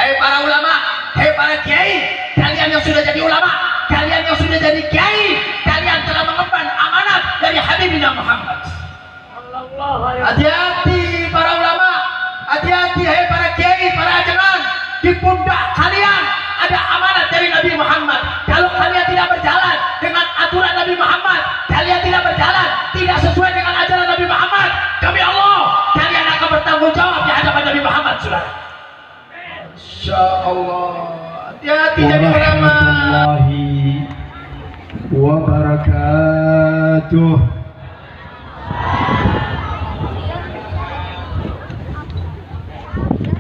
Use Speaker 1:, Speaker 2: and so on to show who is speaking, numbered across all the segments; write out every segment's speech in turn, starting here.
Speaker 1: Hai para ulama, hai para kiai, kalian yang sudah jadi ulama, kalian yang sudah jadi kiai, kalian telah mengemban amanat dari Habibina Muhammad. Hati-hati para ulama, hati-hati hai para kiai, para ajengan. Di pundak kalian ada amanat dari Nabi Muhammad. Kalau kalian tidak berjalan dengan aturan Nabi Muhammad, kalian tidak berjalan tidak sesuai dengan ajaran Nabi Muhammad, demi Allah kalian akan bertanggung jawab di hadapan Nabi Muhammad, saudara. Insya Allah. Hati-hati jadi ulama.
Speaker 2: Warahmatullahi wabarakatuh.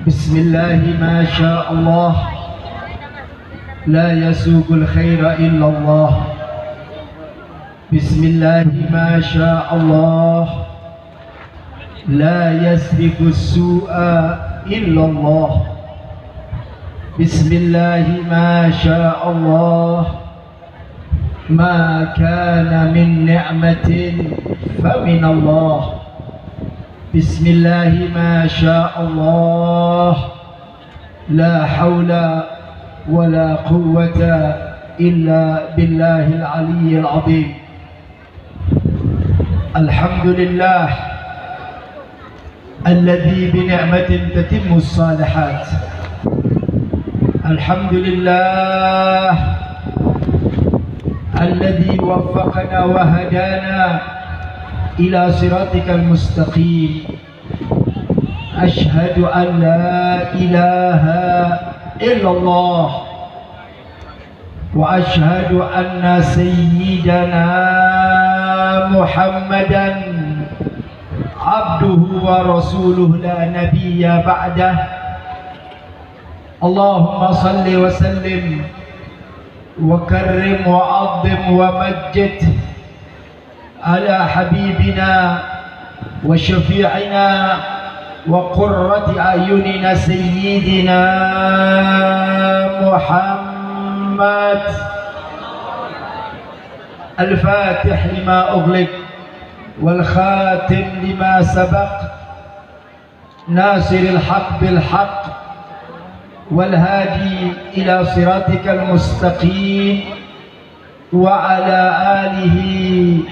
Speaker 2: Bismillahi ma sya Allah, la yasuqul khaira illa Allah. Bismillahi ma sya Allah, la yasriqus su'a illa Allah. Bismillahi ma sya Allah, ma kana min ni'matin fa min Allah. Bismillahi ma sya Allah, la hawla wa la quwwata illa billahil aliyyil azim. Alhamdulillah alladhi bi ni'matin tatimmu as-salihat. Alhamdulillah alladhi waffaqana wa hadana ila siratikal mustaqim. Ashhadu an la ilaha illallah wa ashhadu anna sayyidana Muhammadan abduhu wa rasuluhu la nabiyya ba'dah. Allahumma salli wa sallim wa karrim wa azim wa majjid ala habibina wa syafi'ina wa qurrati ayunina sayyidina Muhammad al-fatih lima ughliq wal khatim lima sabaq nasiril haqq bil haqq wal hadi ila siratikal mustaqim wa ala alihi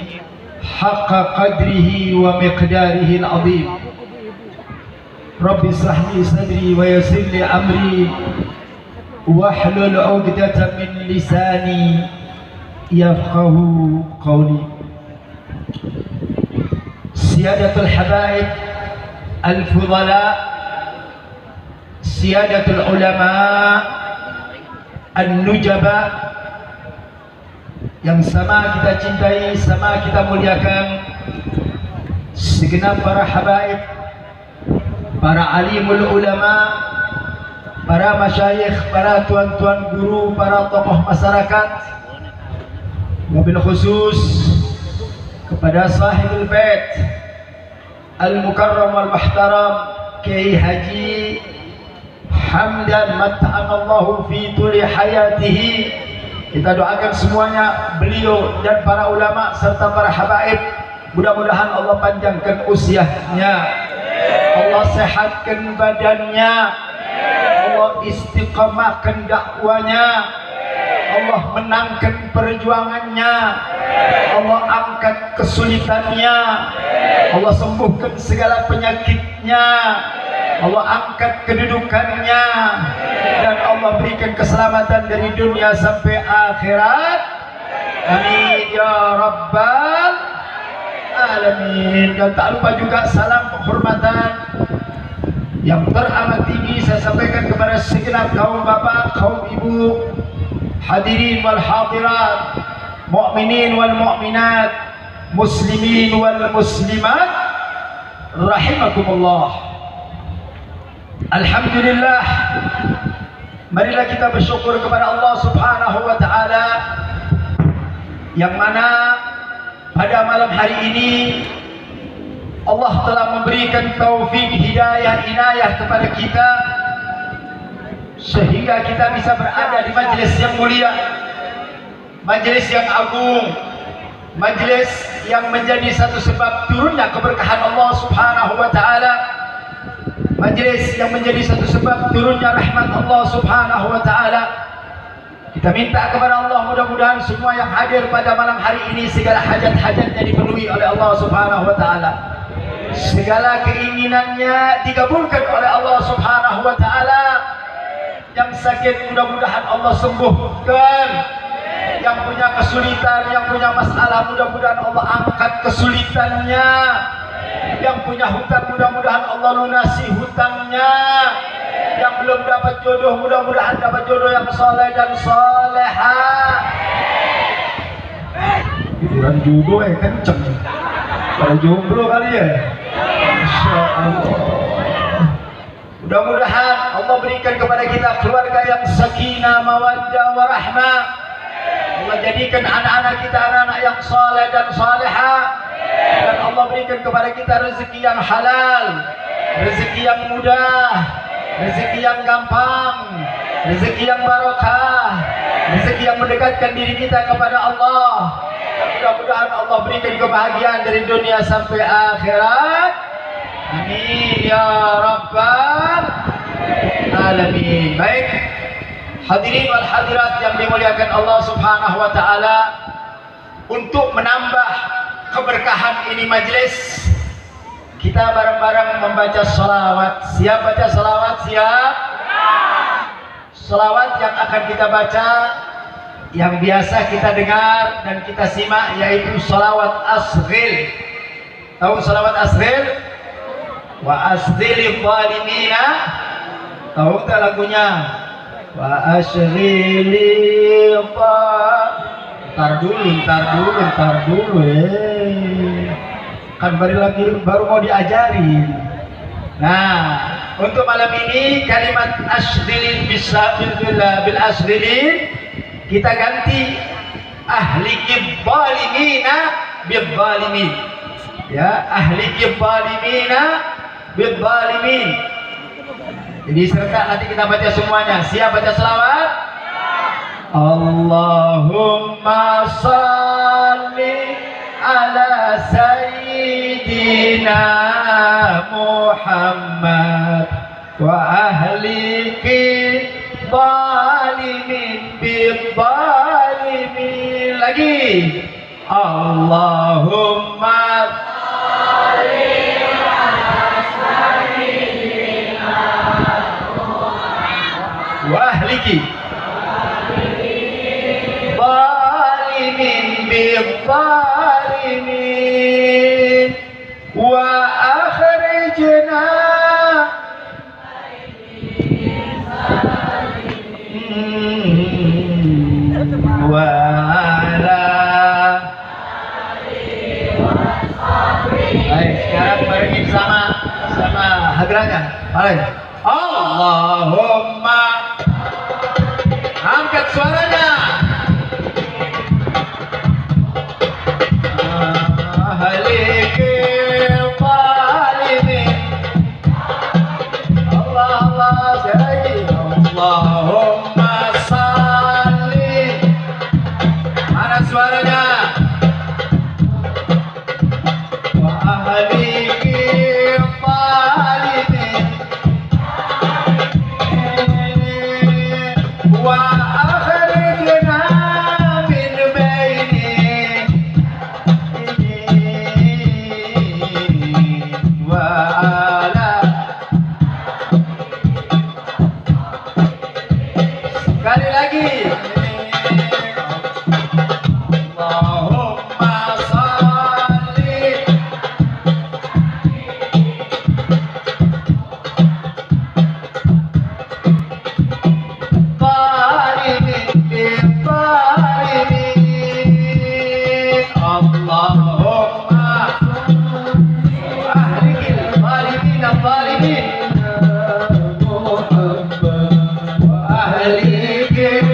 Speaker 2: haqqa qadrihi wa miqdarihi al-azim. Rabbi ishrah li sadri wa yassir li amri wahlul 'uqdatam min lisani yafqahu qawli. Siyadatul habaib al-fudala, siyadatul ulama an-nujaba, yang sama kita cintai, sama kita muliakan, segenap para habaib, para alimul ulama, para masyayikh, para tuan-tuan guru, para tokoh masyarakat, wabil khusus kepada sahibul bait al-mukarram wal-muhtaram Kiai Haji Hamdan mat'amallahu fi tuli hayatihi. Kita doakan semuanya, beliau dan para ulama serta para habaib, mudah-mudahan Allah panjangkan usianya, Allah sehatkan badannya, Allah istiqamahkan dakwanya, Allah menangkan perjuangannya, Allah angkat kesulitannya, Allah sembuhkan segala penyakitnya, Allah angkat kedudukannya, dan Allah berikan keselamatan dari dunia sampai akhirat. Amin ya rabbal alamin. Dan tak lupa juga salam penghormatan yang teramat tinggi saya sampaikan kepada segenap kaum bapak, kaum ibu, hadirin wal hadirat, mukminin wal mukminat, muslimin wal muslimat, rahimakumullah. Alhamdulillah, marilah kita bersyukur kepada Allah Subhanahu wa taala yang mana pada malam hari ini Allah telah memberikan taufik, hidayah, inayah kepada kita sehingga kita bisa berada di majelis yang mulia, majelis yang agung, majelis yang menjadi satu sebab turunnya keberkahan Allah Subhanahu wa taala, majelis yang menjadi satu sebab turunnya rahmat Allah Subhanahu wa taala. Kita minta kepada Allah mudah-mudahan semua yang hadir pada malam hari ini segala hajat-hajatnya dipenuhi oleh Allah Subhanahu wa taala. Segala keinginannya dikabulkan oleh Allah Subhanahu wa taala. Yang sakit mudah-mudahan Allah sembuhkan. Yang punya kesulitan, yang punya masalah mudah-mudahan Allah angkat kesulitannya. Yang punya hutang mudah-mudahan Allah lunasi hutangnya. Yang belum dapat jodoh mudah-mudahan dapat jodoh yang soleh dan soleha. Giliran jodoh kenceng. Pada jomblo kali ya. Masya Allah. Mudah-mudahan Allah berikan kepada kita keluarga yang sakinah, mawaddah, warahmah. Allah jadikan anak-anak kita anak-anak yang soleh dan soleha. Dan Allah berikan kepada kita rezeki yang halal, rezeki yang mudah, rezeki yang gampang, rezeki yang barokah, rezeki yang mendekatkan diri kita kepada Allah. Mudah-mudahan Allah berikan kebahagiaan dari dunia sampai akhirat. Amin ya rabbal alamin. Baik, hadirin wal hadirat yang dimuliakan Allah Subhanahu wa taala, untuk menambah keberkahan ini majelis, kita bareng-bareng membaca sholawat. Siap baca sholawat? Siap? Sholawat yang akan kita baca, yang biasa kita dengar dan kita simak, yaitu sholawat asghil. Tahu sholawat asghil? Wa asghilil zalimina. Tahu tak lagunya? Wa asghilil Ntar dulu kan baru mau diajarin. Nah, untuk malam ini kalimat ashdilin bil ashdilin kita ganti ahli kibbalimina bibbalimin. Ya, ahli kibbalimina bibbalimin. Jadi serentak nanti kita baca semuanya. Siap baca selawat? Allahumma salli ala sayyidina Muhammad wa ahli zalimin bizzalimin. Lagi Allahumma salli ala sayyidina Muhammad wa ahli بالظالمين وأخرجنا وعلى. Baik, sekarang barengin sama hadranya. Baik. Allahumma, angkat suaranya. Allahumma salli. Mana suaranya? Wa ahli zalimin wa akhrijna min baini wa ala. Sekali lagi. Allahumma salli. Zalimin bizzalimin. Allahumma ahlikil zalimin al-zalimin. Wa ahlikil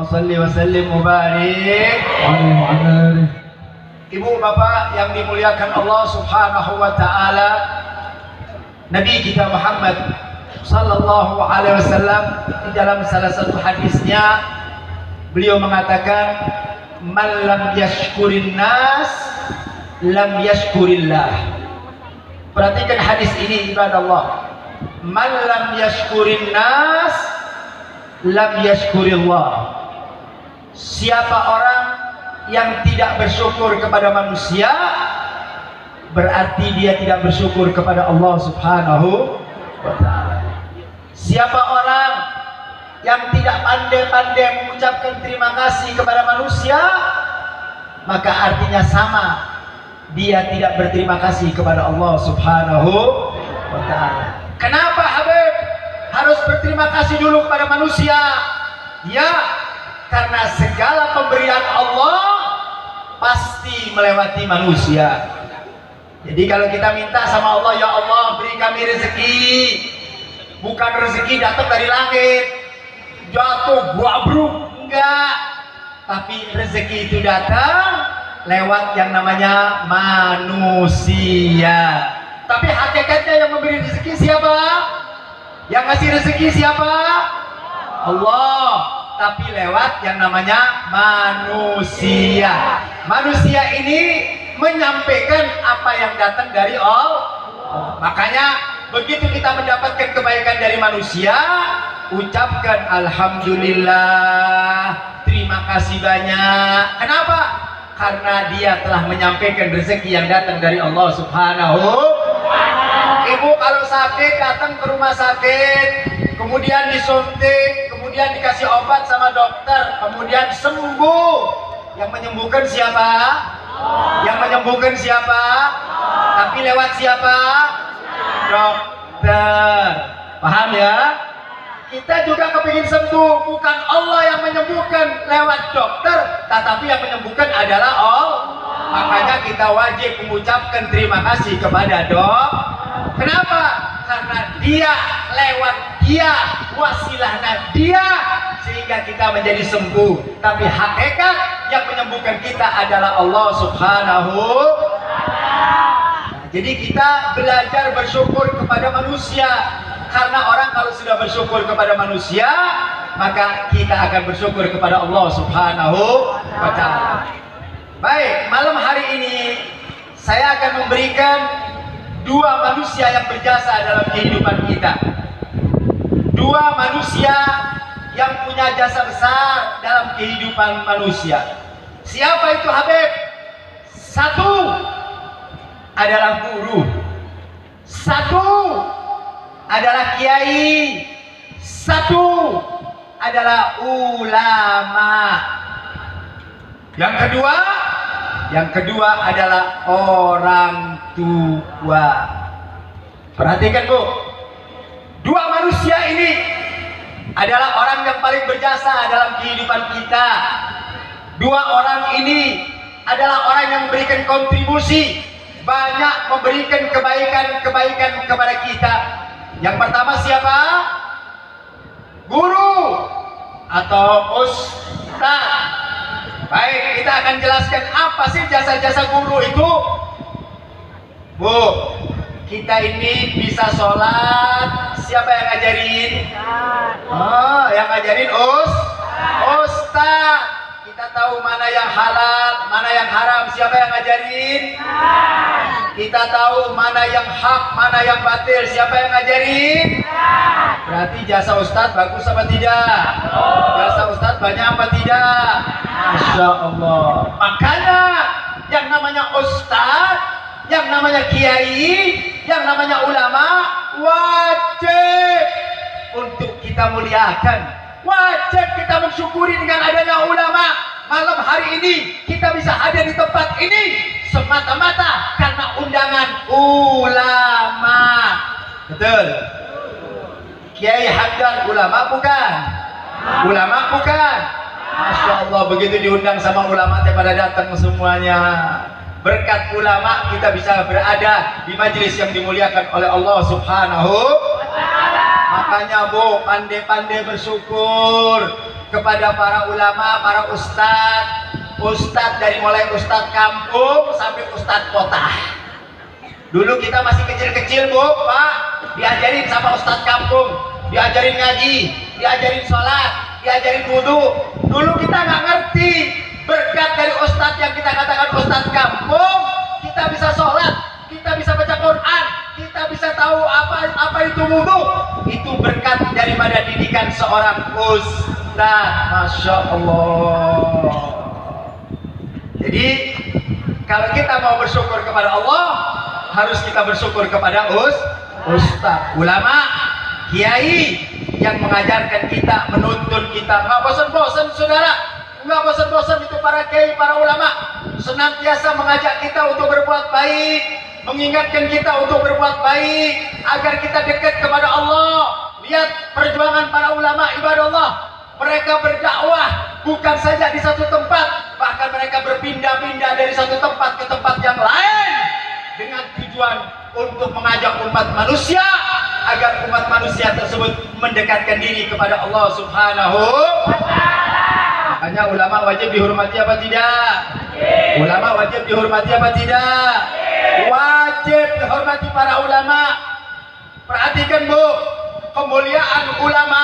Speaker 2: salli wa sallim mubarik. Ibu bapak yang dimuliakan Allah subhanahu wa ta'ala, Nabi kita Muhammad sallallahu alaihi wasallam di dalam salah satu hadisnya beliau mengatakan, man lam yashkurin nas lam yashkurillah. Perhatikan hadis ini ibadallah. Man lam yashkurin nas lam yashkurillah. Siapa orang yang tidak bersyukur kepada manusia, berarti dia tidak bersyukur kepada Allah subhanahu wa ta'ala. Siapa orang yang tidak pandai-pandai mengucapkan terima kasih kepada manusia, maka artinya sama, dia tidak berterima kasih kepada Allah subhanahu wa ta'ala. Kenapa Habib harus berterima kasih dulu kepada manusia? Ya, karena segala pemberian Allah pasti melewati manusia. Jadi kalau kita minta sama Allah, ya Allah beri kami rezeki, bukan rezeki datang dari langit jatuh buabruk, enggak, tapi rezeki itu datang lewat yang namanya manusia. Tapi hakikatnya yang memberi rezeki siapa? Yang ngasih rezeki siapa? Allah. Tapi lewat yang namanya manusia. Manusia ini menyampaikan apa yang datang dari Allah. Makanya begitu kita mendapatkan kebaikan dari manusia, ucapkan alhamdulillah, terima kasih banyak. Kenapa? Karena dia telah menyampaikan rezeki yang datang dari Allah subhanahu. Ibu kalau sakit datang ke rumah sakit, kemudian disuntik, kemudian dikasih obat sama dokter, kemudian sembuh. Yang menyembuhkan siapa? Yang menyembuhkan siapa? Tapi lewat siapa? Dokter. Paham ya? Kita juga kepingin sembuh, bukan Allah yang menyembuhkan lewat dokter, tetapi yang menyembuhkan adalah Allah. Makanya kita wajib mengucapkan terima kasih kepada dokter. Kenapa? Karena dia, lewat dia, wasilahnya dia, sehingga kita menjadi sembuh. Tapi hakikat yang menyembuhkan kita adalah Allah subhanahu. Jadi kita belajar bersyukur kepada manusia. Karena orang kalau sudah bersyukur kepada manusia, maka kita akan bersyukur kepada Allah subhanahu wa ta'ala. Baik, malam hari ini saya akan memberikan dua manusia yang berjasa dalam kehidupan kita. Dua manusia yang punya jasa besar dalam kehidupan manusia. Siapa itu Habib? Satu adalah guru, satu adalah kiai, satu adalah ulama. Yang kedua adalah orang tua. Perhatikan Bu, dua manusia ini adalah orang yang paling berjasa dalam kehidupan kita. Dua orang ini adalah orang yang memberikan kontribusi, banyak memberikan kebaikan-kebaikan kepada kita. Yang pertama siapa? Guru atau ustaz. Baik, kita akan jelaskan apa sih jasa-jasa guru itu. Bu, kita ini bisa sholat, siapa yang ngajarin? Oh, yang ngajarin ustaz. Kita tahu mana yang halal, mana yang haram, siapa yang ngajarin? Kita tahu mana yang hak, mana yang batil, siapa yang ngajarin? Berarti jasa ustaz bagus apa tidak? Jasa ustaz banyak apa tidak? Masya Allah. Makanya yang namanya ustaz, yang namanya kiai, yang namanya ulama wajib untuk kita muliakan, wajib kita mensyukuri dengan adanya ulama. Malam hari ini kita bisa hadir di tempat ini semata-mata karena undangan ulama. Betul? Kiai Hamdan ulama bukan? Ulama bukan? Masya Allah, begitu diundang sama ulama pada datang semuanya. Berkat ulama kita bisa berada di majelis yang dimuliakan oleh Allah subhanahu. Makanya Bu, pandai-pandai bersyukur kepada para ulama, para ustadz dari mulai ustadz kampung sampai ustadz kota. Dulu kita masih kecil-kecil Bu, Pak, diajarin sama ustadz kampung, diajarin ngaji, diajarin sholat, diajarin wudhu. Dulu kita nggak ngerti. Berkat dari ustadz yang kita katakan ustadz kampung, kita bisa sholat, kita bisa baca Quran, kita bisa tahu apa itu wudhu. Itu berkat daripada didikan seorang ustadz. Masya Allah. Jadi kalau kita mau bersyukur kepada Allah, harus kita bersyukur kepada ustadz, ulama, kiai yang mengajarkan kita, menuntun kita. Nggak bosan-bosan saudara, nggak bosan-bosan itu para kiai, para ulama senantiasa mengajak kita untuk berbuat baik, mengingatkan kita untuk berbuat baik agar kita dekat kepada Allah. Lihat perjuangan para ulama, ibadah Allah, mereka berdakwah bukan saja di satu tempat, bahkan mereka berpindah-pindah dari satu tempat ke tempat yang lain dengan tujuan untuk mengajak umat manusia agar umat manusia tersebut mendekatkan diri kepada Allah Subhanahu wa ta'ala. Makanya ulama wajib dihormati apa tidak? Ulama wajib dihormati apa tidak? Wajib dihormati para ulama. Perhatikan Bu, kemuliaan ulama,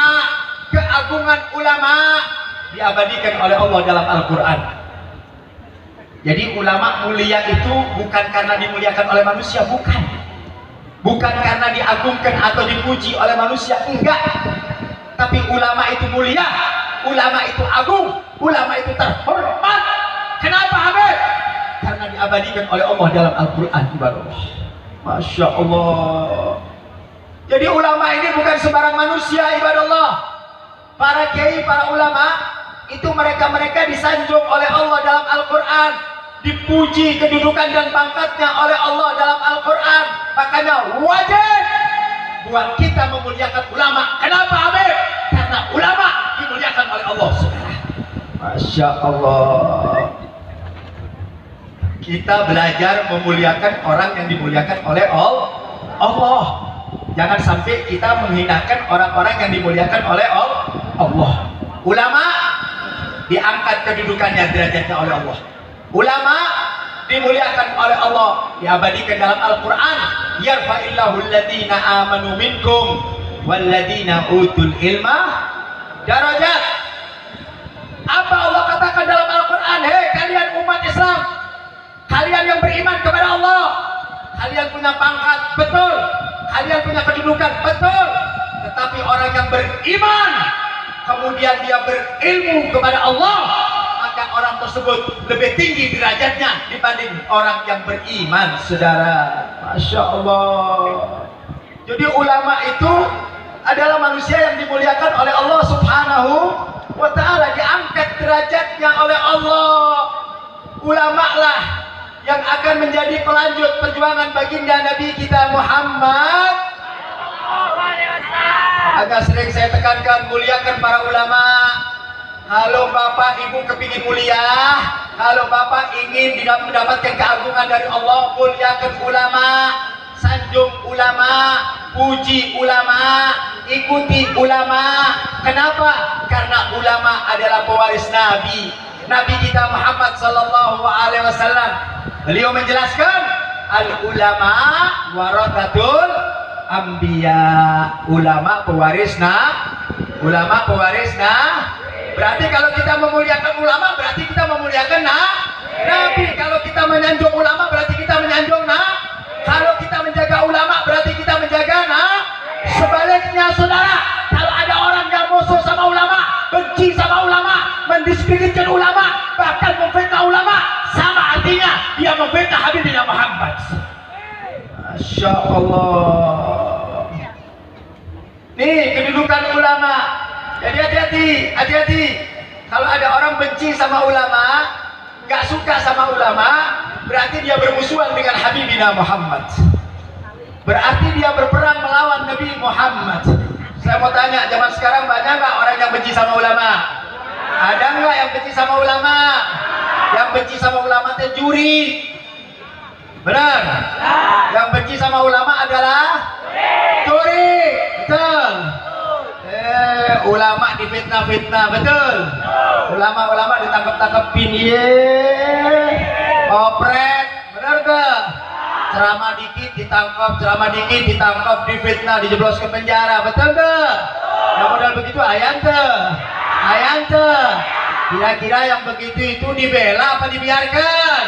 Speaker 2: keagungan ulama diabadikan oleh Allah dalam Al-Quran. Jadi ulama mulia itu bukan karena dimuliakan oleh manusia, bukan. Bukan karena diagungkan atau dipuji oleh manusia, enggak. Tapi ulama itu mulia, ulama itu agung, ulama itu terhormat. Kenapa Habib? Karena diabadikan oleh Allah dalam Al-Quran. Masya Allah. Jadi ulama ini bukan sembarang manusia, ibadah Allah. Para kiai, para ulama itu mereka disanjung oleh Allah dalam Al-Quran, dipuji kedudukan dan pangkatnya oleh Allah dalam Al-Quran. Makanya wajib buat kita memuliakan ulama. Kenapa Habib? Karena ulama dimuliakan oleh Allah. Masya Allah. Kita belajar memuliakan orang yang dimuliakan oleh Allah. Jangan sampai kita menghinakan orang-orang yang dimuliakan oleh Allah. Ulama diangkat kedudukannya, derajatnya oleh Allah. Ulama dimuliakan oleh Allah, diabadikan dalam Al-Quran. Yarfa'illahu alladhina amanu minkum walladhina utul ilma darajat. Apa Allah katakan dalam Al-Quran? Hei kalian umat Islam, kalian yang beriman kepada Allah, kalian punya pangkat, betul. Kalian punya kedudukan, betul. Tetapi orang yang beriman kemudian dia berilmu kepada Allah, maka orang tersebut lebih tinggi derajatnya dibanding orang yang beriman, saudara. Masya Allah. Jadi ulama itu adalah manusia yang dimuliakan oleh Allah Subhanahu wa ta'ala, diangkat derajatnya oleh Allah. Ulama lah yang akan menjadi pelanjut perjuangan baginda Nabi kita Muhammad. Agak sering saya tekankan, muliakan para ulama. Kalau Bapak Ibu kepingin mulia, kalau Bapak ingin mendapatkan keagungan dari Allah, muliakan ulama, sanjung ulama, puji ulama, ikuti ulama. Kenapa? Karena ulama adalah pewaris Nabi kita Muhammad sallallahu alaihi wasallam. Beliau menjelaskan, al ulama warathatul anbiya. Ulama pewaris Berarti kalau kita memuliakan ulama, berarti kita memuliakan Nabi. Kalau kita menyanjung ulama, berarti kita menyanjung Kalau kita menjaga ulama, berarti kita menjaga Sebaliknya saudara, kalau ada orang yang musuh sama ulama, benci sama ulama, mendiskreditkan ulama, bahkan memfitnah ulama, sama artinya dia memfitnah Habibina Muhammad. Masya Allah. Nih kedudukan ulama. Jadi hati-hati. Kalau ada orang benci sama ulama, nggak suka sama ulama, berarti dia bermusuhan dengan Habibina Muhammad. Berarti dia berperang melawan Nabi Muhammad. Saya mau tanya, zaman sekarang banyak nggak orang yang benci sama ulama? Ada nggak yang benci sama ulama? Yang benci sama ulama itu juri. Benar? Yang benci sama ulama adalah juri. Betul. ulama difitnah-fitnah, betul. Ulama-ulama ditangkap-tangkapin, opret, benar gak? Ceramah dikit ditangkap, difitnah, dijeblos ke penjara, betul gak? Yang modal begitu ayam tuh. Kira-kira yang begitu itu dibela apa dibiarkan?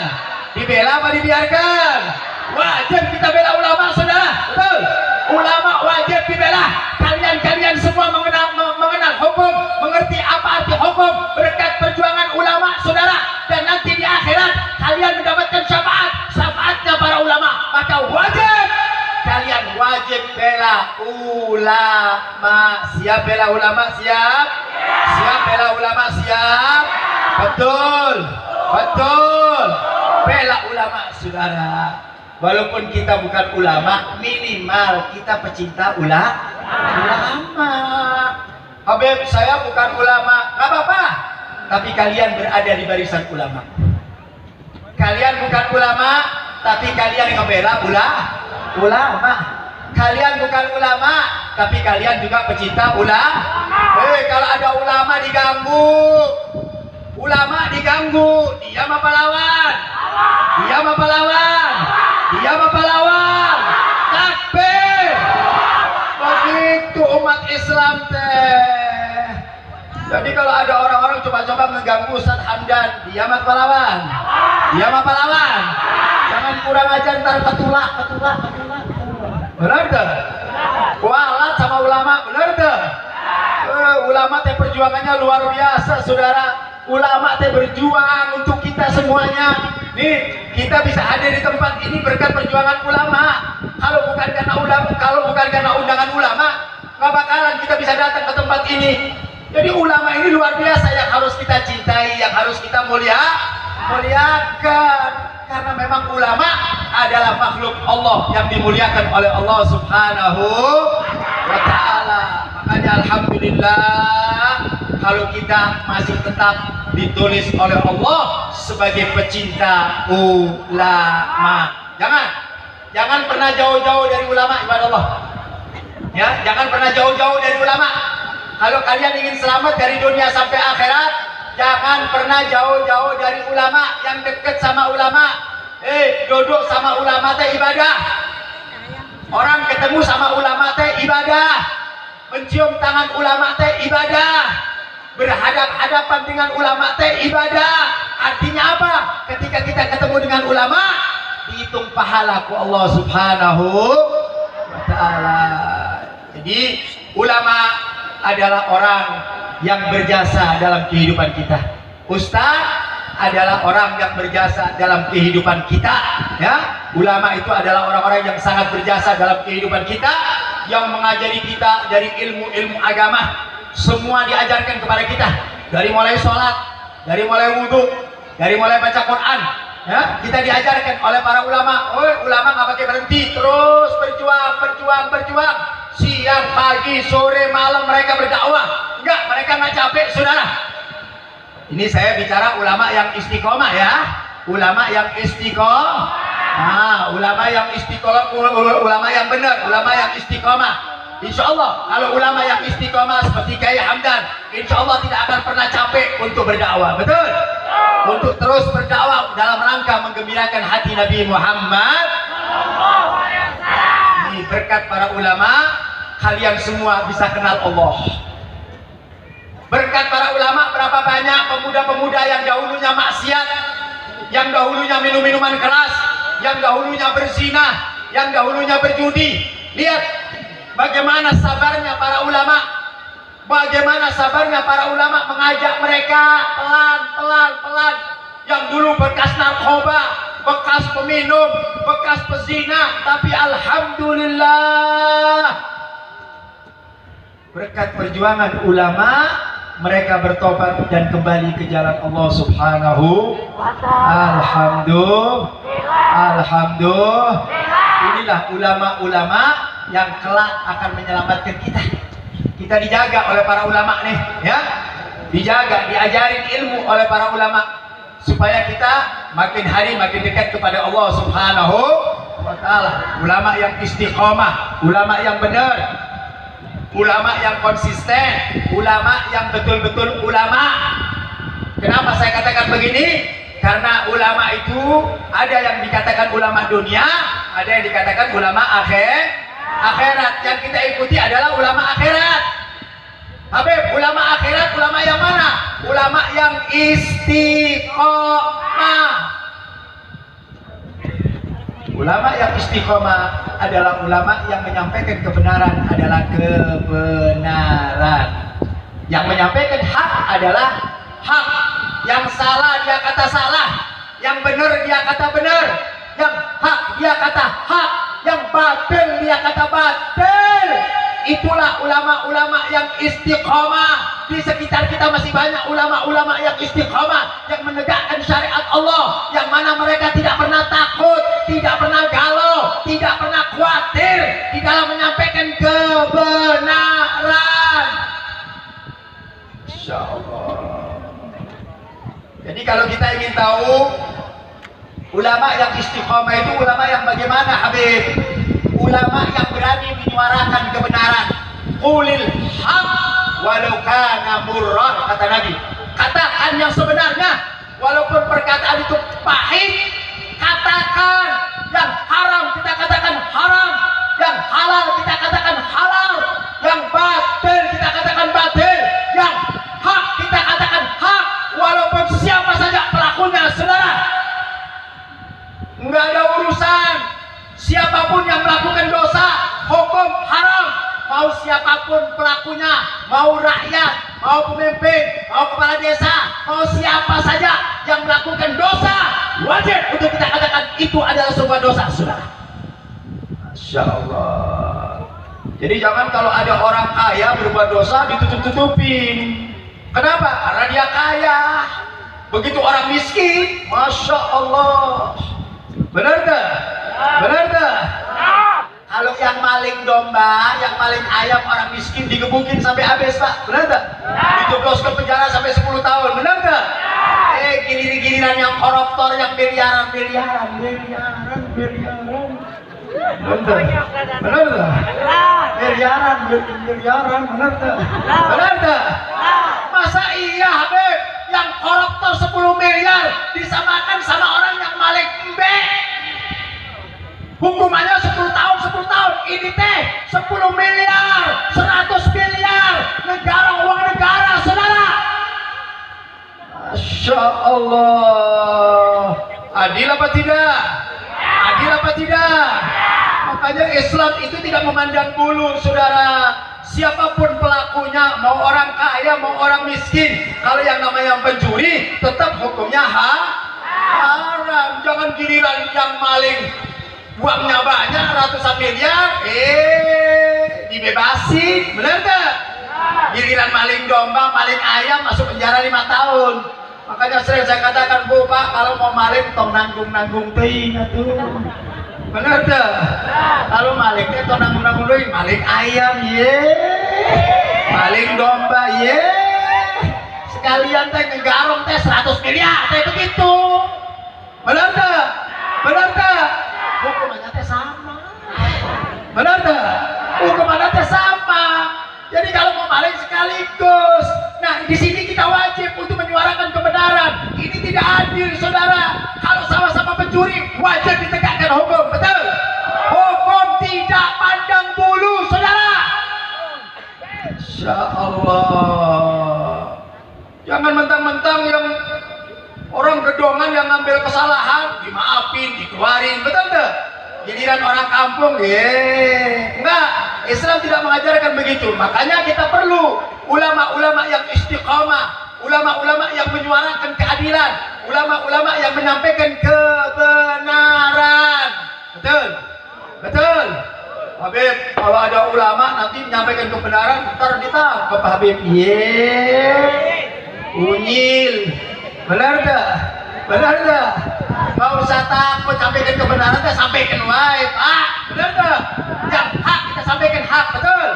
Speaker 2: Wajib kita bela ulama, saudara, betul. Ulama wajib dibela. Kalian semua mengenal hukum, mengerti apa arti hukum berkat perjuangan ulama, saudara. Dan nanti di akhirat kalian mendapatkan syafaatnya para ulama. Maka kalian wajib bela ulama. Siap bela ulama? Siap bela ulama? Siap. Betul. Bela ulama, saudara. Walaupun kita bukan ulama, minimal kita pecinta ulama. Habib, saya bukan ulama, nggak apa-apa. Tapi kalian berada di barisan ulama. Kalian bukan ulama, tapi kalian ngebela ulama. Kalian bukan ulama, tapi kalian juga pecinta ulama. Kalau ada ulama diganggu, dia mah pahlawan. Takbir. Begitu umat Islam teh. Jadi kalau ada orang-orang coba-coba mengganggu Ustaz Hamdan, dia mah pahlawan. Jangan kurang ajar, ntar ketulak. Benar tuh? Kualat sama ulama, benar tuh? Ulama teh perjuangannya luar biasa, saudara. Ulama teh berjuang untuk kita semuanya. Nih, kita bisa hadir di tempat ini berkat perjuangan ulama. Kalau bukan karena undangan ulama, nggak bakalan kita bisa datang ke tempat ini. Jadi ulama ini luar biasa yang harus kita cintai, yang harus kita muliakan. Karena memang ulama adalah makhluk Allah yang dimuliakan oleh Allah Subhanahu wa ta'ala. Makanya alhamdulillah kalau kita masih tetap ditulis oleh Allah sebagai pecinta ulama. Jangan pernah jauh-jauh dari ulama, ibadah Allah. Ya, jangan pernah jauh-jauh dari ulama. Kalau kalian ingin selamat dari dunia sampai akhirat, jangan pernah jauh-jauh dari ulama. Yang dekat sama ulama, duduk sama ulama teh ibadah. Orang ketemu sama ulama teh ibadah. Mencium tangan ulama teh ibadah. Berhadap-hadapan dengan ulama teh ibadah. Artinya apa? Ketika kita ketemu dengan ulama, dihitung pahala ku Allah Subhanahu wa ta'ala. Jadi ulama adalah orang yang berjasa dalam kehidupan kita. Ustaz adalah orang yang berjasa dalam kehidupan kita, ya. Ulama itu adalah orang-orang yang sangat berjasa dalam kehidupan kita, yang mengajari kita dari ilmu-ilmu agama. Semua diajarkan kepada kita, dari mulai sholat, dari mulai wudhu, dari mulai baca Quran, ya. Kita diajarkan oleh para ulama. Ulama nggak pakai berhenti, terus berjuang. Siang, pagi, sore, malam mereka berdakwah. Enggak, mereka nggak capek, saudara. Ini saya bicara ulama yang istiqomah, ya. Ulama yang istiqomah. Ulama yang istiqomah, ulama yang benar, ulama yang istiqomah. Insya Allah kalau ulama yang istiqomah seperti Kiai Hamdan, insya Allah tidak akan pernah capek untuk berdakwah, betul? Untuk terus berdakwah dalam rangka menggembirakan hati Nabi Muhammad. Ini berkat para ulama, kalian semua bisa kenal Allah. Berkat para ulama, berapa banyak pemuda-pemuda yang dahulunya maksiat, yang dahulunya minum-minuman keras, yang dahulunya berzina, yang dahulunya berjudi. Lihat bagaimana sabarnya para ulama, mengajak mereka pelan. Yang dulu bekas narkoba, bekas peminum, bekas pezina, tapi alhamdulillah berkat perjuangan ulama mereka bertobat dan kembali ke jalan Allah Subhanahu wa ta'ala. Alhamdulillah. Inilah ulama-ulama yang kelak akan menyelamatkan kita. Kita dijaga oleh para ulama nih, ya. Dijaga, diajarin ilmu oleh para ulama supaya kita makin hari makin dekat kepada Allah Subhanahu wa ta'ala. Ulama yang istiqomah, ulama yang benar. ulama yang konsisten, ulama yang betul-betul ulama. Kenapa saya katakan begini? Karena ulama itu ada yang dikatakan ulama dunia, ada yang dikatakan ulama akhirat. Yang kita ikuti adalah ulama akhirat. Habib, ulama akhirat, ulama yang mana? Ulama yang istiqomah. Ulama yang istiqomah adalah ulama yang menyampaikan kebenaran adalah kebenaran. Yang menyampaikan hak adalah hak. Yang salah dia kata salah, yang benar dia kata benar, yang hak dia kata hak, yang batil dia kata batil. Itulah ulama-ulama yang istiqomah. Di sekitar kita masih banyak ulama-ulama yang istiqomah, yang menegakkan syariat Allah, yang mana mereka tidak pernah takut, tidak pernah galau, tidak pernah khawatir di dalam menyampaikan kebenaran. Insya Allah. Jadi kalau kita ingin tahu ulama yang istiqomah itu ulama yang bagaimana, Habib? Ulama yang berani menyuarakan kebenaran. Qulil haq walau kana murran, kata Nabi. Katakan yang sebenarnya walaupun perkataan itu pahit. Katakan yang haram kita katakan haram, yang halal kita katakan halal, yang batil kita katakan batil, yang hak kita katakan hak, walaupun siapa saja pelakunya, saudara. Enggak ada urusan siapapun yang melakukan dosa, hukum haram. Mau siapapun pelakunya, mau rakyat, mau pemimpin, mau kepala desa, mau siapa saja yang melakukan dosa, wajib untuk kita katakan itu adalah sebuah dosa, saudara. Masya Allah. Jadi jangan kalau ada orang kaya berbuat dosa ditutup-tutupin. Kenapa? Karena dia kaya. Begitu orang miskin, Masya Allah. Benar tak? Benar tak? Kalau yang maling domba, yang maling ayam orang miskin digebukin sampai habis, Pak. Benar tak? Dijeblos ke penjara sampai 10 tahun. Benar tak? Giliran yang koruptor, yang miliaran. Benar tak? Benar tak? Miliaran, benar tak? Benar tak? Masa iya, Habib, yang koruptor 10 miliar disamakan sama orang yang maling embe? Hukumannya 10 tahun, 10 tahun. Ini teh 10 miliar, 100 miliar. Negara, uang negara, saudara. Masya Allah. Adil apa tidak? Adil apa tidak? Makanya Islam itu tidak memandang bulu, saudara. Siapapun pelakunya, mau orang kaya, mau orang miskin. Kalau yang namanya pencuri, tetap hukumnya haram. Jangan giliran yang maling uangnya banyak, ratusan miliar, dibebasin. Benar gak? Giliran maling domba, maling ayam, masuk penjara 5 tahun. Makanya sering saya katakan, Bu, Pak, kalau mau maling, tong nanggung-nanggung ting tuh. Benar gak? Kalau malingnya tong nanggung-nanggung ting, maling ayam, maling domba, sekalian teh ngegarong teh 100 miliar, teh begitu. Benar gak? Benar gak? Hukumannya teh sama. Benar tak? Hukumannya teh sama. Jadi kalau mau maling sekaligus. Nah, di sini kita wajib untuk menyuarakan kebenaran. Ini tidak adil, saudara. Kalau sama-sama pencuri, wajib ditegakkan hukum. Betul? Hukum tidak pandang bulu, saudara. Insya Allah. Jangan mentang-mentang yang orang gedongan yang ngambil kesalahan dimaafin, dikeluarin, betul enggak? Giliran orang kampung, enggak. Islam tidak mengajarkan begitu. Makanya kita perlu ulama-ulama yang istiqamah, ulama-ulama yang menyuarakan keadilan, ulama-ulama yang menyampaikan kebenaran. Betul? Betul? Habib, kalau ada ulama nanti menyampaikan kebenaran, ntar ditangkap Habib. Unyil. Benar dah, benar dah. Gak usah takut sampaikan kebenaran, kita sampaikan wae, Pak. Benar dah. Yang hak kita sampaikan hak, betul.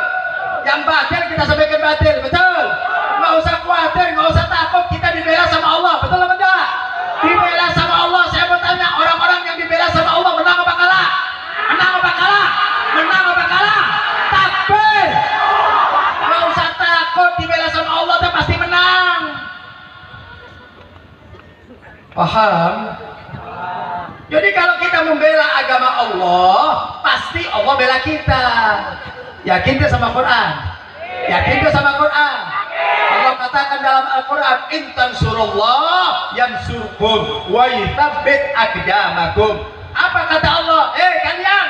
Speaker 2: Yang batil kita sampaikan batil, betul. Gak usah khawatir, gak usah takut, kita dibela sama Allah, betul apa enggak? Dibela sama Allah. Saya mau tanya, orang-orang yang dibela sama Allah menang apa kalah? Menang apa kalah? Menang apa kalah? Takbir, Paham? Jadi kalau kita membela agama Allah, pasti Allah bela kita. Yakin ke sama Quran? Yakin ke sama Quran? Allah katakan dalam Al-Quran, intan surullah yansurkum wa yuthabbit aqdamakum. Apa kata Allah? Kalian,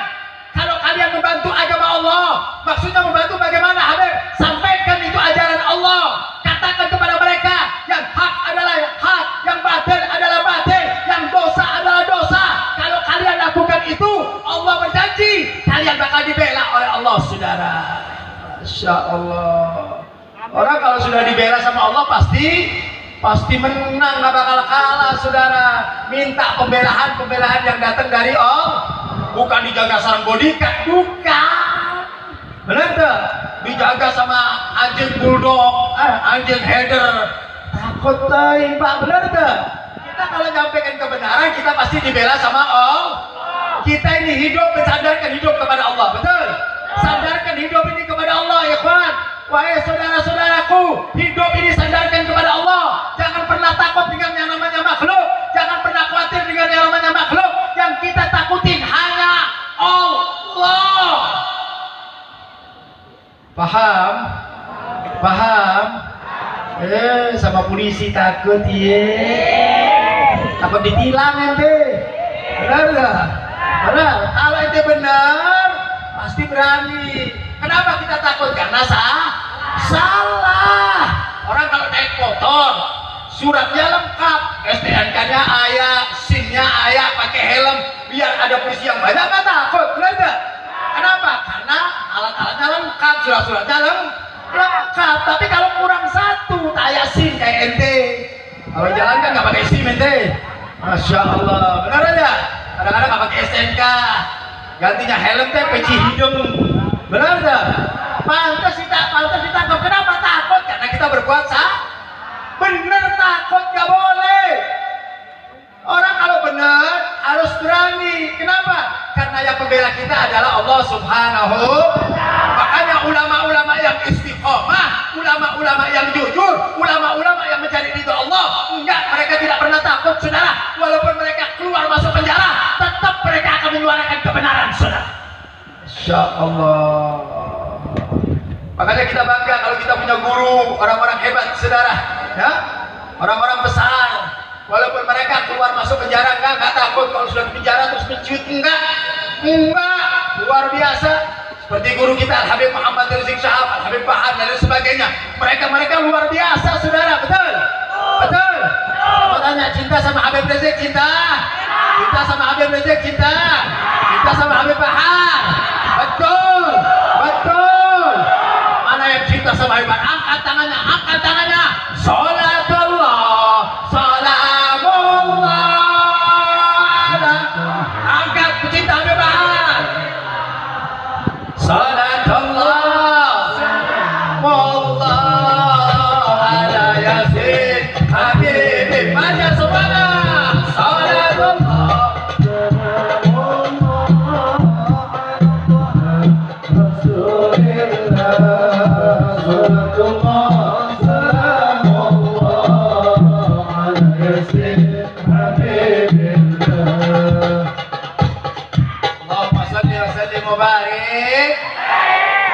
Speaker 2: kalau kalian membantu agama Allah, maksudnya membantu bagaimana, Habib? Sampaikan itu ajaran Allah. Katakan kepada mereka, yang hak adalah hak, yang batil adalah batil, yang dosa adalah dosa. Kalau kalian lakukan itu, Allah berjanji kalian bakal dibela oleh Allah, saudara. Masya Allah. Orang kalau sudah dibela sama Allah pasti menang, nggak bakal kalah, saudara. Minta pembelaan yang datang dari Allah, bukan dijaga sarang bodyguard, bukan. Benar tuh? Dijaga sama anjing bulldog, anjing header, takut Pak, benar tuh? Kita kalau nyampaikan kebenaran, kita pasti dibela sama Allah. Kita ini hidup mensandarkan hidup kepada Allah, betul? Sandarkan hidup ini kepada Allah, ya kawan. Wahai saudara-saudaraku, hidup ini sandarkan kepada Allah. Jangan pernah takut dengan yang namanya makhluk. Jangan pernah khawatir dengan yang namanya makhluk. Yang kita takutin hanya Allah. Paham? Paham? Sama polisi takut, takut ditilang ente. Benar gak? Benar. Kalau ente benar, pasti berani. Kenapa kita takut? Karena salah. Orang kalau naik motor, suratnya lengkap, STNK-nya ayah, SIM-nya ayah, pakai helm, biar ada polisi yang banyak, nggak takut, benar nggak? Kenapa? Karena alat-alatnya lengkap, surat-suratnya lengkap. Tapi kalau kurang satu, kayak SIM kayak ente, kalau jalan kan nggak pakai SIM ente. Masya Allah, benar aja. Kadang-kadang nggak pakai STNK, gantinya helm teh peci hidung. Benar tak? Pantas ditangkap. Kenapa takut? Karena kita berbuat salah. Benar, takut gak boleh. Orang kalau benar harus berani. Kenapa? Karena yang pembela kita adalah Allah Subhanahu. Makanya ulama-ulama yang istiqomah, ulama-ulama yang jujur, ulama-ulama yang mencari ridho Allah, enggak, mereka tidak pernah takut, saudara. Walaupun mereka keluar masuk penjara, tetap mereka akan menyuarakan kebenaran, saudara. Insya Allah. Makanya kita bangga kalau kita punya guru, orang-orang hebat, saudara, ya, orang-orang besar. Walaupun mereka keluar masuk penjara, enggak takut. Kalau sudah di penjara terus mencuit, enggak, luar biasa. Seperti guru kita Al Habib Muhammad Rizik Syahab, Al Habib Bahar dan lain sebagainya. Mereka luar biasa, saudara, betul? Betul. Saya tanya, cinta sama Habib Rizik, cinta sama Habib Rizik, cinta sama Habib Bahar. Betul. Mana yang cinta sama Habib Bahar? Angkat tangannya. Salatullah, salamullah. Angkat pecinta Habib Bahar. Salatullah, salamullah ala Yasin Habibin. Baca semuanya. Salatullah.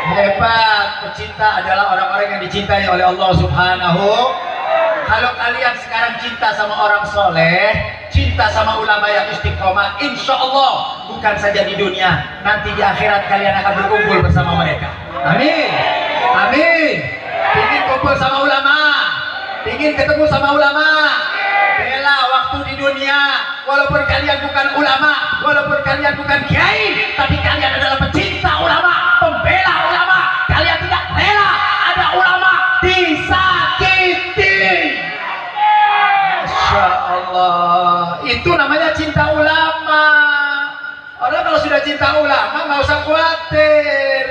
Speaker 2: Hebat, pecinta adalah orang-orang yang dicintai oleh Allah Subhanahu. Kalau kalian sekarang cinta sama orang soleh, cinta sama ulama yang istiqomah, insya Allah bukan saja di dunia, nanti di akhirat kalian akan berkumpul bersama mereka. Amin. Ingin kumpul sama ulama, ingin ketemu sama ulama, bela waktu di dunia. Walaupun kalian bukan ulama, walaupun kalian bukan kiai, tapi kalian adalah pecinta ulama, pembela ulama. Kalian tidak rela ada ulama disakiti. Masya Allah, itu namanya cinta ulama. Orang kalau sudah cinta ulama nggak usah khawatir,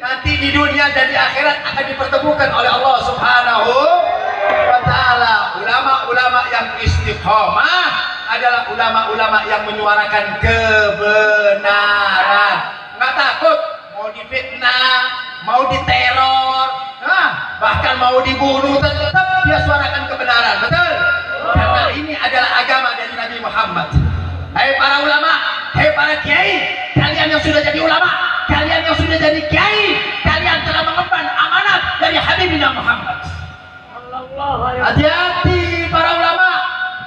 Speaker 2: nanti di dunia dan di akhirat akan dipertemukan oleh Allah Subhanahu wa ta'ala. Ulama-ulama yang istiqomah adalah ulama-ulama yang menyuarakan kebenaran. Nggak takut mau difitnah, mau diteror, bahkan mau dibunuh, tetap dia suarakan kebenaran. Betul? Karena ini adalah agama dari
Speaker 1: Hai para ulama, hai para kiai, kalian yang sudah jadi ulama, kalian yang sudah jadi kiai, kalian telah mengemban amanat dari Habibina Muhammad. Hati-hati para ulama,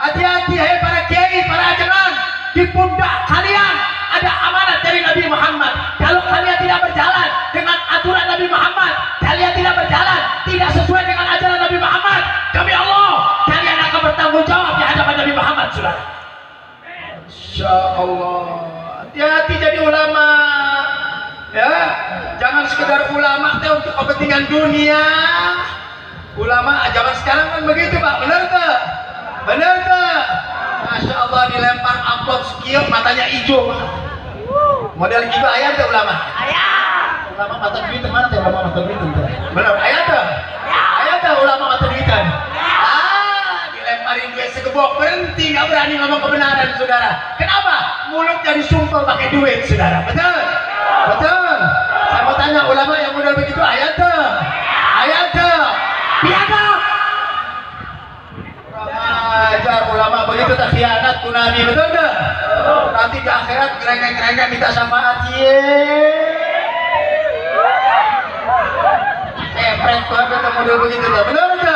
Speaker 1: hati-hati hai para kiai, para ajangan. Di pundak kalian ada amanat dari Nabi Muhammad. Kalau kalian tidak berjalan dengan aturan Nabi Muhammad, kalian tidak berjalan tidak sesuai dengan ajaran Nabi Muhammad, demi Allah kalian akan bertanggung jawab di hadapan Nabi Muhammad, saudara.
Speaker 2: Insya Allah. Hati-hati jadi ulama. Ya, jangan sekedar ulama teh untuk kepentingan dunia. Ulama zaman sekarang kan begitu, Pak. Benar tak? Benar tak? Masya Allah, dilempar amplop sekian matanya hijau. Model gitu ayat tuh ulama. Ayat. Ulama mata duitan mana tuh ulama mata duitan? Benar ayat tuh. Ayat tuh ulama mata duitan. Dilemparin duit segebok, berhenti, nggak berani ngomong kebenaran, saudara. Kenapa? Mulutnya disumpel pakai duit, saudara. Betul? Betul. Saya mau tanya ulama yang model begitu ayat tuh. Ayat tuh. Biadab. Ajar ulama begitu tak khianat ku Nabi, betul tak? Nanti di akhirat gerengek-gerengek minta syafaat, pret kau ada model begitu tak? Benar tak?